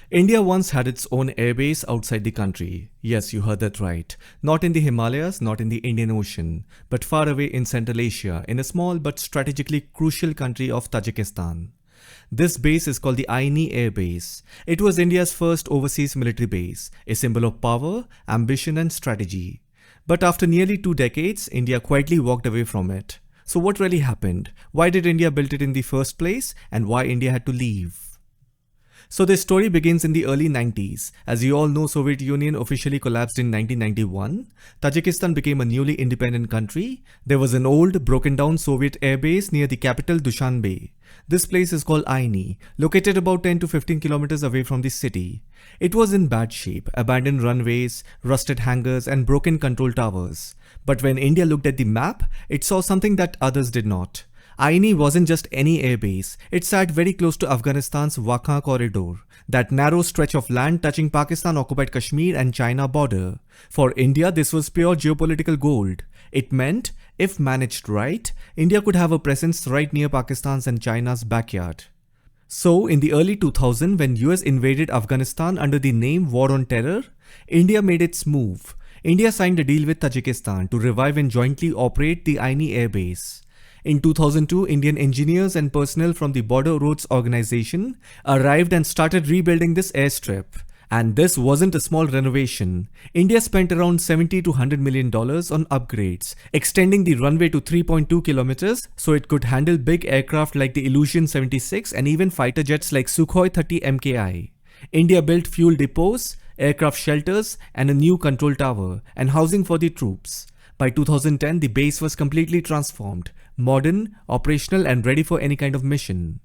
India once had its own airbase outside the country. Yes, you heard that right. Not in the Himalayas, not in the Indian Ocean, but far away in Central Asia, in a small but strategically crucial country of Tajikistan. This base is called the Ayni Airbase. It was India's first overseas military base, a symbol of power, ambition and strategy. But after nearly 2 decades, India quietly walked away from it. So what really happened? Why did India build it in the first place? And why India had to leave? So this story begins in the early 90s. As you all know, Soviet Union officially collapsed in 1991. Tajikistan became a newly independent country. There was an old, broken down Soviet airbase near the capital Dushanbe. This place is called Ayni, located about 10 to 15 kilometers away from the city. It was in bad shape, abandoned runways, rusted hangars and broken control towers. But when India looked at the map, it saw something that others did not. Ayni wasn't just any airbase, it sat very close to Afghanistan's Wakha corridor, that narrow stretch of land touching Pakistan-occupied Kashmir and China border. For India, this was pure geopolitical gold. It meant, if managed right, India could have a presence right near Pakistan's and China's backyard. So, in the early 2000s, when US invaded Afghanistan under the name War on Terror, India made its move. India signed a deal with Tajikistan to revive and jointly operate the Ayni airbase. In 2002, Indian engineers and personnel from the Border Roads Organization arrived and started rebuilding this airstrip. And this wasn't a small renovation. India spent around $70 to $100 million on upgrades, extending the runway to 3.2 kilometers so it could handle big aircraft like the Illusion 76 and even fighter jets like Sukhoi 30 MKI. India built fuel depots, aircraft shelters, and a new control tower and housing for the troops. By 2010, the base was completely transformed, modern, operational and ready for any kind of mission.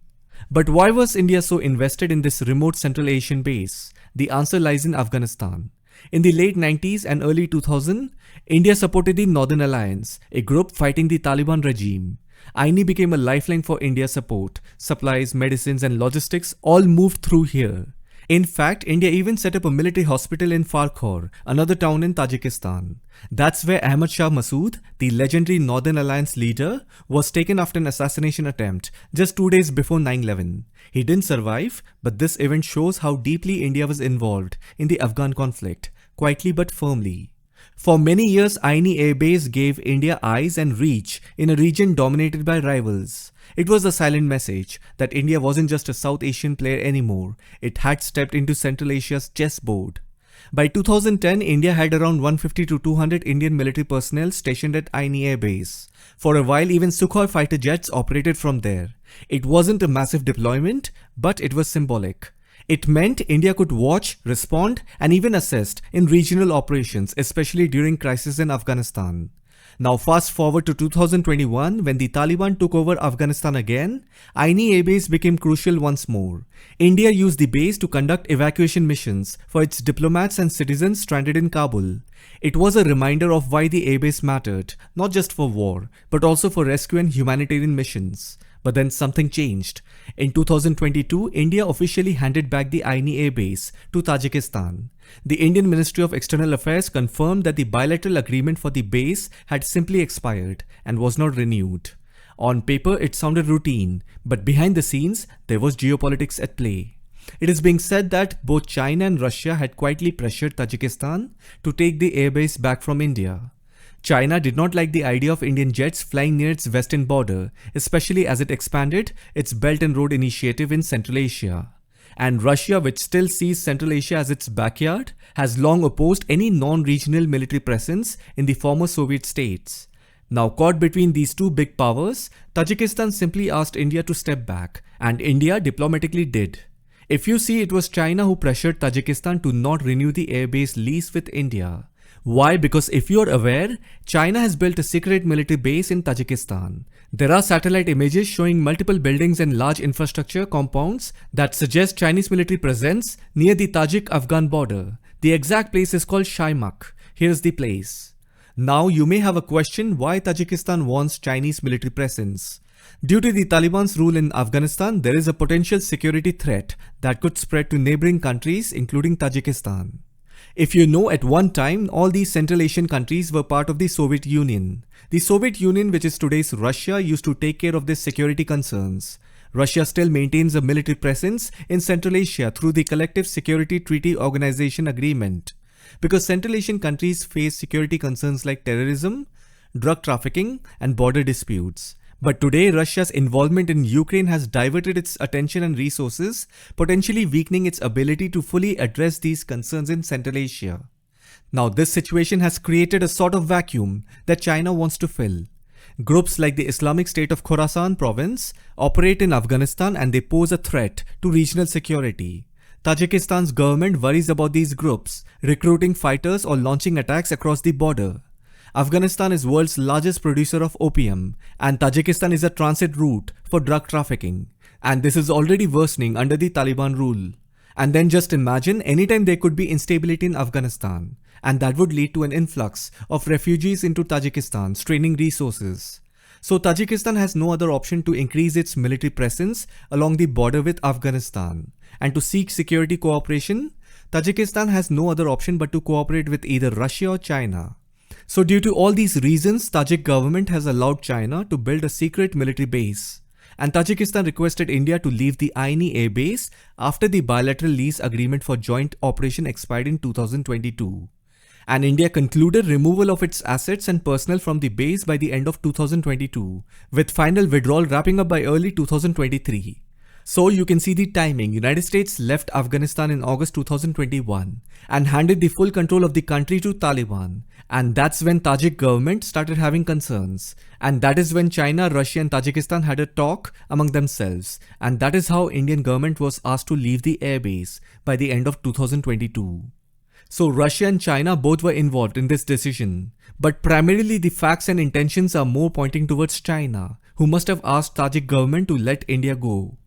But why was India so invested in this remote Central Asian base? The answer lies in Afghanistan. In the late 90s and early 2000s, India supported the Northern Alliance, a group fighting the Taliban regime. Ayni became a lifeline for India's support. Supplies, medicines and logistics all moved through here. In fact, India even set up a military hospital in Farkhor, another town in Tajikistan. That's where Ahmad Shah Massoud, the legendary Northern Alliance leader, was taken after an assassination attempt just 2 days before 9/11. He didn't survive, but this event shows how deeply India was involved in the Afghan conflict, quietly but firmly. For many years, Ayni Airbase gave India eyes and reach in a region dominated by rivals. It was a silent message that India wasn't just a South Asian player anymore, it had stepped into Central Asia's chessboard. By 2010, India had around 150 to 200 Indian military personnel stationed at Ayni Airbase. For a while, even Sukhoi fighter jets operated from there. It wasn't a massive deployment, but it was symbolic. It meant India could watch, respond, and even assist in regional operations, especially during crises in Afghanistan. Now fast forward to 2021, when the Taliban took over Afghanistan again, Ayni Airbase became crucial once more. India used the base to conduct evacuation missions for its diplomats and citizens stranded in Kabul. It was a reminder of why the airbase mattered, not just for war, but also for rescue and humanitarian missions. But then something changed. In 2022, India officially handed back the Ayni Airbase to Tajikistan. The Indian Ministry of External Affairs confirmed that the bilateral agreement for the base had simply expired and was not renewed. On paper, it sounded routine, but behind the scenes, there was geopolitics at play. It is being said that both China and Russia had quietly pressured Tajikistan to take the airbase back from India. China did not like the idea of Indian jets flying near its western border, especially as it expanded its Belt and Road Initiative in Central Asia. And Russia, which still sees Central Asia as its backyard, has long opposed any non-regional military presence in the former Soviet states. Now caught between these two big powers, Tajikistan simply asked India to step back, and India diplomatically did. If you see, it was China who pressured Tajikistan to not renew the airbase lease with India. Why? Because if you're aware, China has built a secret military base in Tajikistan. There are satellite images showing multiple buildings and large infrastructure compounds that suggest Chinese military presence near the Tajik-Afghan border. The exact place is called Shaimak. Here's the place. Now you may have a question why Tajikistan wants Chinese military presence. Due to the Taliban's rule in Afghanistan, there is a potential security threat that could spread to neighboring countries including Tajikistan. If you know, at one time, all these Central Asian countries were part of the Soviet Union. The Soviet Union, which is today's Russia, used to take care of these security concerns. Russia still maintains a military presence in Central Asia through the Collective Security Treaty Organization agreement, because Central Asian countries face security concerns like terrorism, drug trafficking, and border disputes. But today, Russia's involvement in Ukraine has diverted its attention and resources, potentially weakening its ability to fully address these concerns in Central Asia. Now, this situation has created a sort of vacuum that China wants to fill. Groups like the Islamic State of Khorasan province operate in Afghanistan and they pose a threat to regional security. Tajikistan's government worries about these groups recruiting fighters or launching attacks across the border. Afghanistan is the world's largest producer of opium, and Tajikistan is a transit route for drug trafficking. And this is already worsening under the Taliban rule. And then just imagine anytime there could be instability in Afghanistan, and that would lead to an influx of refugees into Tajikistan, straining resources. So Tajikistan has no other option to increase its military presence along the border with Afghanistan. And to seek security cooperation, Tajikistan has no other option but to cooperate with either Russia or China. So due to all these reasons, Tajik government has allowed China to build a secret military base. And Tajikistan requested India to leave the Ayni Airbase after the bilateral lease agreement for joint operation expired in 2022. And India concluded removal of its assets and personnel from the base by the end of 2022, with final withdrawal wrapping up by early 2023. So you can see the timing. United States left Afghanistan in August 2021 and handed the full control of the country to Taliban. And that's when Tajik government started having concerns. And that is when China, Russia and Tajikistan had a talk among themselves. And that is how Indian government was asked to leave the airbase by the end of 2022. So Russia and China both were involved in this decision. But primarily the facts and intentions are more pointing towards China, who must have asked Tajik government to let India go.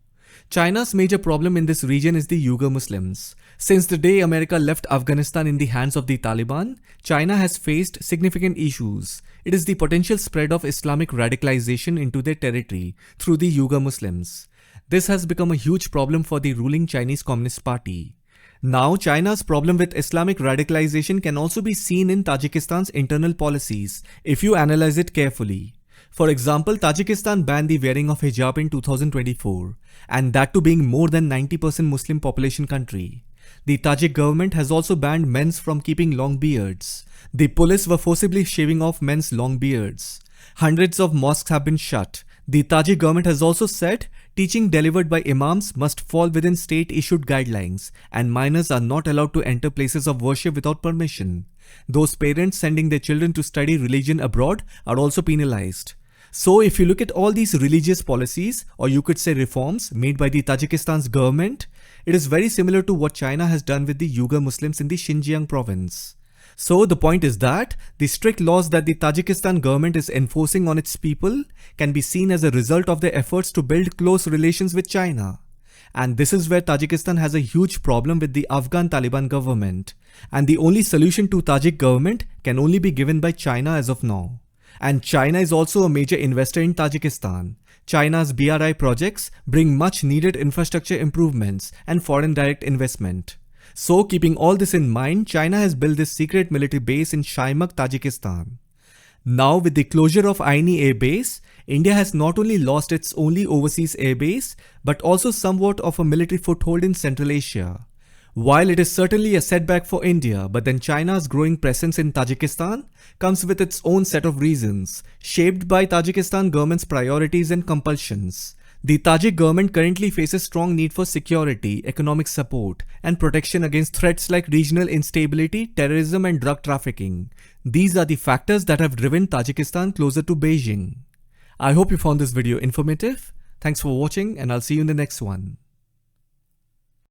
China's major problem in this region is the Uyghur Muslims. Since the day America left Afghanistan in the hands of the Taliban, China has faced significant issues. It is the potential spread of Islamic radicalization into their territory through the Uyghur Muslims. This has become a huge problem for the ruling Chinese Communist Party. Now, China's problem with Islamic radicalization can also be seen in Tajikistan's internal policies if you analyze it carefully. For example, Tajikistan banned the wearing of hijab in 2024, and that too being more than 90% Muslim population country. The Tajik government has also banned men from keeping long beards. The police were forcibly shaving off men's long beards. Hundreds of mosques have been shut. The Tajik government has also said teaching delivered by imams must fall within state-issued guidelines, and minors are not allowed to enter places of worship without permission. Those parents sending their children to study religion abroad are also penalized. So if you look at all these religious policies, or you could say reforms made by the Tajikistan's government, it is very similar to what China has done with the Uyghur Muslims in the Xinjiang province. So the point is that the strict laws that the Tajikistan government is enforcing on its people can be seen as a result of their efforts to build close relations with China. And this is where Tajikistan has a huge problem with the Afghan Taliban government. And the only solution to Tajik government can only be given by China as of now. And China is also a major investor in Tajikistan. China's BRI projects bring much needed infrastructure improvements and foreign direct investment. So keeping all this in mind, China has built this secret military base in Shaimak, Tajikistan. Now with the closure of Ayni Airbase, India has not only lost its only overseas airbase, but also somewhat of a military foothold in Central Asia. While it is certainly a setback for India, but then China's growing presence in Tajikistan comes with its own set of reasons, shaped by Tajikistan government's priorities and compulsions. The Tajik government currently faces strong need for security, economic support, and protection against threats like regional instability, terrorism, and drug trafficking. These are the factors that have driven Tajikistan closer to Beijing. I hope you found this video informative. Thanks for watching, and I'll see you in the next one.